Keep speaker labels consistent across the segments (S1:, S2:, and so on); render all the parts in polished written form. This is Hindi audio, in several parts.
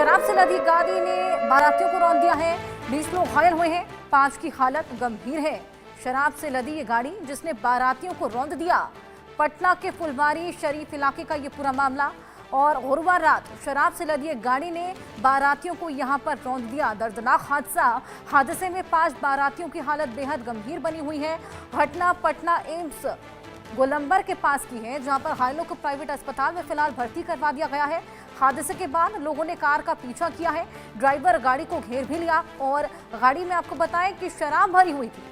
S1: शराब से लदी गाड़ी ने बारातियों को रौंद दिया है। 20 लोग घायल हुए हैं, 5 की हालत गंभीर है। शराब से लदी ये गाड़ी जिसने बारातियों को रौंद दिया। पटना के फुलवारी शरीफ इलाके का ये पूरा मामला। और गुरुवार रात शराब से लदी एक गाड़ी ने बारातियों को यहां पर रौंद दिया। दर्दनाक हादसे में 5 बारातियों की हालत बेहद गंभीर बनी हुई है। घटना पटना एम्स गोलंबर के पास की है, जहां पर घायलों को प्राइवेट अस्पताल में फिलहाल भर्ती करवा दिया गया है। हादसे के बाद लोगों ने कार का पीछा किया है। ड्राइवर गाड़ी को घेर भी लिया और गाड़ी में आपको बताएं कि शराब भरी हुई थी।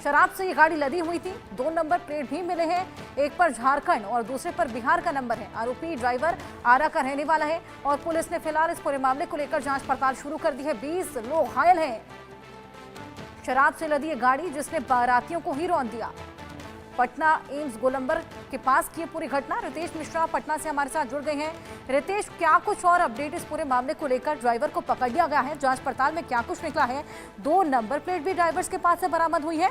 S1: शराब से ये गाड़ी लदी हुई थी। 2 नंबर प्लेट भी मिले हैं, एक पर झारखंड और दूसरे पर बिहार का नंबर है। आरोपी ड्राइवर आरा का रहने वाला है और पुलिस ने फिलहाल इस पूरे मामले को लेकर जांच पड़ताल शुरू कर दी है। 20 लोग घायल हैं। शराब से लदी ये गाड़ी जिसने बारातियों को ही रौंद दिया। पटना एम्स गोलंबर के पास की पूरी घटना। रितेश मिश्रा पटना से हमारे साथ जुड़ गए हैं। रितेश, क्या कुछ और अपडेट इस पूरे मामले को लेकर? ड्राइवर को पकड़ लिया गया है, जांच पड़ताल में क्या कुछ निकला है? 2 नंबर प्लेट भी ड्राइवर्स के पास से बरामद हुई है।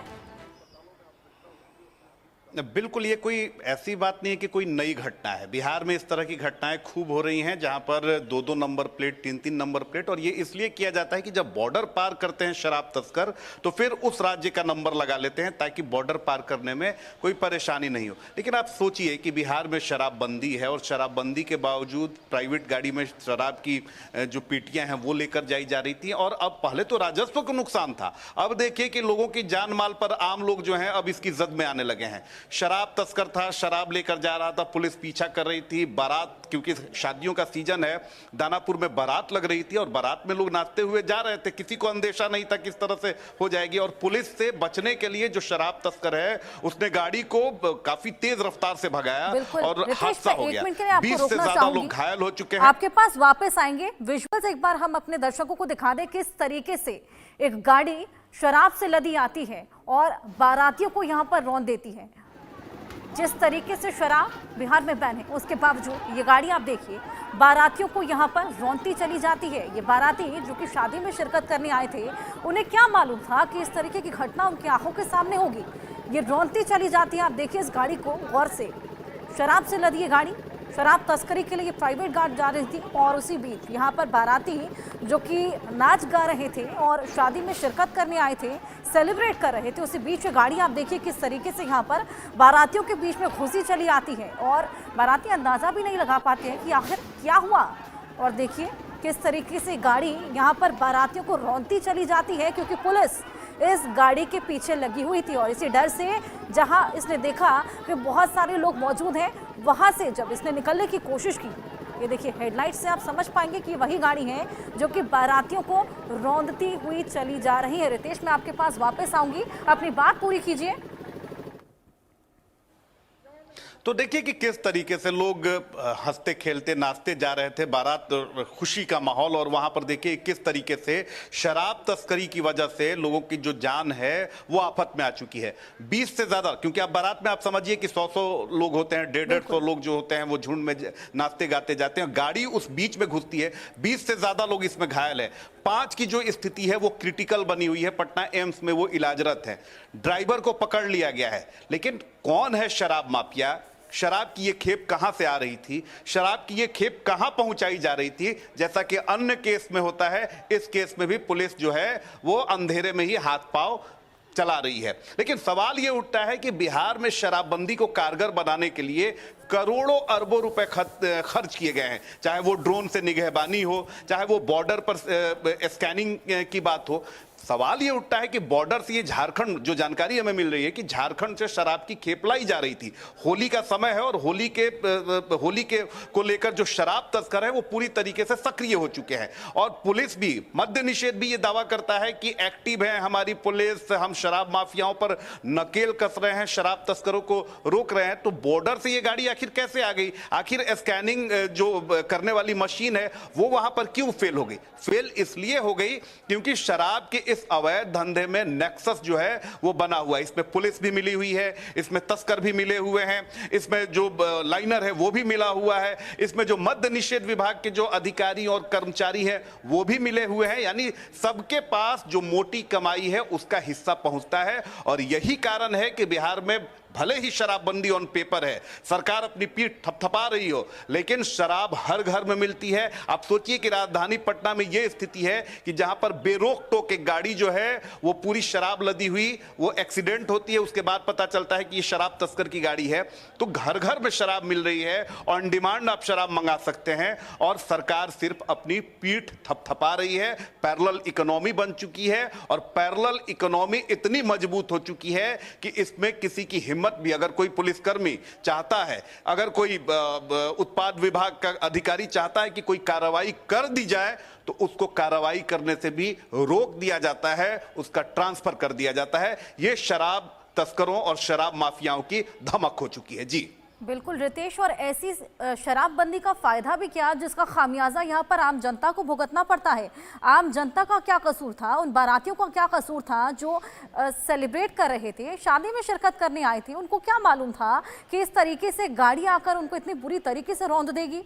S2: बिल्कुल, ये कोई ऐसी बात नहीं है कि कोई नई घटना है। बिहार में इस तरह की घटनाएं खूब हो रही हैं, जहां पर 2-2 नंबर प्लेट, 3-3 नंबर प्लेट, और ये इसलिए किया जाता है कि जब बॉर्डर पार करते हैं शराब तस्कर तो फिर उस राज्य का नंबर लगा लेते हैं ताकि बॉर्डर पार करने में कोई परेशानी नहीं हो। लेकिन आप सोचिए कि बिहार में शराबबंदी है और शराबबंदी के बावजूद प्राइवेट गाड़ी में शराब की जो पेटियां हैं वो लेकर जाई जा रही थी। और अब पहले तो राजस्व को नुकसान था, अब देखिए कि लोगों की जान माल पर आम लोग जो हैं अब इसकी जद में आने लगे हैं। शराब तस्कर था, शराब लेकर जा रहा था, पुलिस पीछा कर रही थी। बारात, क्योंकि शादियों का सीजन है, दानापुर में बारात लग रही थी और बारात में लोग नाचते हुए जा रहे थे। किसी को अंदेशा नहीं था किस तरह से हो जाएगी। और पुलिस से बचने के लिए जो शराब तस्कर है उसने गाड़ी को काफी तेज रफ्तार से भगाया और हादसा हो गया। 20 से ज्यादा लोग घायल हो चुके हैं।
S1: आपके पास वापस आएंगे, विजुअल्स एक बार हम अपने दर्शकों को दिखा दें किस तरीके से एक गाड़ी शराब से लदी आती है और बारातियों को यहाँ पर रौंद देती है। जिस तरीके से शराब बिहार में बैन है, उसके बावजूद ये गाड़ी आप देखिए बारातियों को यहाँ पर रौंदती चली जाती है। ये बाराती जो कि शादी में शिरकत करने आए थे, उन्हें क्या मालूम था कि इस तरीके की घटना उनकी आंखों के सामने होगी। ये रौंदती चली जाती है। आप देखिए इस गाड़ी को गौर से। शराब से लदी ये गाड़ी शराब तस्करी के लिए प्राइवेट गाड़ी जा रही थी और उसी बीच यहाँ पर बाराती जो कि नाच गा रहे थे और शादी में शिरकत करने आए थे, सेलिब्रेट कर रहे थे, उसी बीच गाड़ी आप देखिए किस तरीके से यहाँ पर बारातियों के बीच में घुसी चली आती है और बाराती अंदाज़ा भी नहीं लगा पाते हैं कि आखिर क्या हुआ। और देखिए किस तरीके से गाड़ी यहाँ पर बारातियों को रौंदती चली जाती है, क्योंकि पुलिस इस गाड़ी के पीछे लगी हुई थी। और इसी डर से जहां इसने देखा कि बहुत सारे लोग मौजूद हैं, वहां से जब इसने निकलने की कोशिश की, ये देखिए हेडलाइट से आप समझ पाएंगे कि वही गाड़ी है जो कि बारातियों को रौंदती हुई चली जा रही है। रितेश, मैं आपके पास वापस आऊंगी, अपनी बात पूरी कीजिए।
S2: तो देखिए कि किस तरीके से लोग हंसते खेलते नाचते जा रहे थे, बारात खुशी का माहौल, और वहां पर देखिए किस तरीके से शराब तस्करी की वजह से लोगों की जो जान है वो आफत में आ चुकी है। 20 से ज्यादा, क्योंकि आप बारात में आप समझिए कि 100 लोग होते हैं, 150 लोग जो होते हैं वो झुंड में नाचते गाते जाते हैं, गाड़ी उस बीच में घुसती है। 20 से ज्यादा लोग इसमें घायल है। 5 की जो स्थिति है वो क्रिटिकल बनी हुई है। पटना एम्स में वो इलाजरत है। ड्राइवर को पकड़ लिया गया है। लेकिन कौन है शराब माफिया? शराब की ये खेप कहां से आ रही थी? शराब की ये खेप कहां पहुंचाई जा रही थी? जैसा कि अन्य केस में होता है, इस केस में भी पुलिस जो है वो अंधेरे में ही हाथ पांव चला रही है। लेकिन सवाल ये उठता है कि बिहार में शराबबंदी को कारगर बनाने के लिए करोड़ों अरबों रुपए खर्च किए गए हैं, चाहे वो ड्रोन से निगहबानी हो, चाहे वो बॉर्डर पर स्कैनिंग की बात हो। सवाल ये उठता है कि बॉर्डर से ये झारखंड, जो जानकारी हमें मिल रही है कि झारखंड से शराब की खेप लाई जा रही थी। होली का समय है और होली के को लेकर जो शराब तस्कर है वो पूरी तरीके से सक्रिय हो चुके हैं। और पुलिस भी, मद्य निषेध भी ये दावा करता है कि एक्टिव है हमारी पुलिस, हम शराब माफियाओं पर नकेल कस रहे हैं, शराब तस्करों को रोक रहे हैं। तो बॉर्डर से ये गाड़ी आखिर कैसे आ गई? आखिर स्कैनिंग जो करने वाली मशीन है वो वहां पर क्यों फेल हो गई? फेल इसलिए हो गई क्योंकि शराब के इस अवैध धंधे में नेक्सस जो है वो बना हुआ है। इसमें पुलिस भी मिली हुई है, इसमें तस्कर भी मिले हुए हैं, इसमें जो लाइनर है वो भी मिला हुआ है, इसमें जो मद्य निषेध विभाग के जो अधिकारी और कर्मचारी हैं वो भी मिले हुए हैं। यानी सबके पास जो मोटी कमाई है उसका हिस्सा पहुंचता है। और यही कारण है कि बिहार में भले ही शराबबंदी ऑन पेपर है, सरकार अपनी पीठ थपथपा रही हो, लेकिन शराब हर घर में मिलती है। आप सोचिए कि राजधानी पटना में यह स्थिति है कि जहां पर बेरोक टोक एक गाड़ी जो है वो पूरी शराब लदी हुई, वो एक्सीडेंट होती है, उसके बाद पता चलता है कि ये शराब तस्कर की गाड़ी है। तो घर घर में शराब मिल रही है, ऑन डिमांड आप शराब मंगा सकते हैं, और सरकार सिर्फ अपनी पीठ थपथपा रही है। पैरेलल इकोनॉमी बन चुकी है, और पैरेलल इकोनॉमी इतनी मजबूत हो चुकी है कि इसमें किसी की हिम्मत भी, अगर कोई पुलिसकर्मी चाहता है, अगर कोई उत्पाद विभाग का अधिकारी चाहता है कि कोई कार्रवाई कर दी जाए, तो उसको कार्रवाई करने से भी रोक दिया जाता है, उसका ट्रांसफर कर दिया जाता है। यह शराब तस्करों और शराब माफियाओं की धमक हो चुकी है। जी
S1: बिल्कुल रितेश, और ऐसी शराबबंदी का फायदा भी क्या जिसका खामियाजा यहाँ पर आम जनता को भुगतना पड़ता है? आम जनता का क्या कसूर था, उन बारातियों का क्या कसूर था जो सेलिब्रेट कर रहे थे, शादी में शिरकत करने आए थे? उनको क्या मालूम था कि इस तरीके से गाड़ी आकर उनको इतनी बुरी तरीके से रौंद देगी?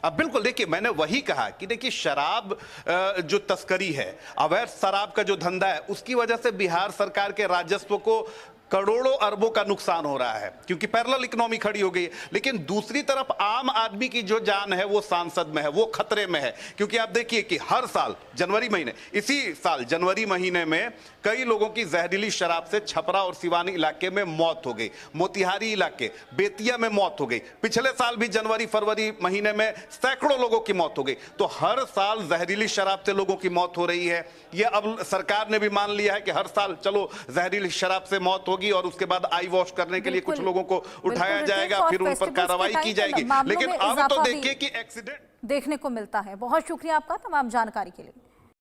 S2: अब बिल्कुल देखिए, मैंने वही कहा कि देखिए शराब जो तस्करी है, अवैध शराब का जो धंधा है, उसकी वजह से बिहार सरकार के राजस्व को करोड़ों अरबों का नुकसान हो रहा है, क्योंकि पैरेलल इकोनॉमी खड़ी हो गई है। लेकिन दूसरी तरफ आम आदमी की जो जान है वो सांसद में है, वो खतरे में है। क्योंकि आप देखिए कि हर साल जनवरी महीने, इसी साल जनवरी महीने में कई लोगों की जहरीली शराब से छपरा और सिवानी इलाके में मौत हो गई, मोतिहारी इलाके, बेतिया में मौत हो गई। पिछले साल भी जनवरी फरवरी महीने में सैकड़ों लोगों की मौत हो गई। तो हर साल जहरीली शराब से लोगों की मौत हो रही है। ये अब सरकार ने भी मान लिया है कि हर साल चलो जहरीली शराब से मौत होगी, और उसके बाद आई वॉश करने के लिए कुछ लोगों को उठाया जाएगा, फिर उन पर कार्रवाई की जाएगी। लेकिन अब तो देखिए कि एक्सीडेंट
S1: देखने को मिलता है। बहुत शुक्रिया आपका तमाम जानकारी के लिए।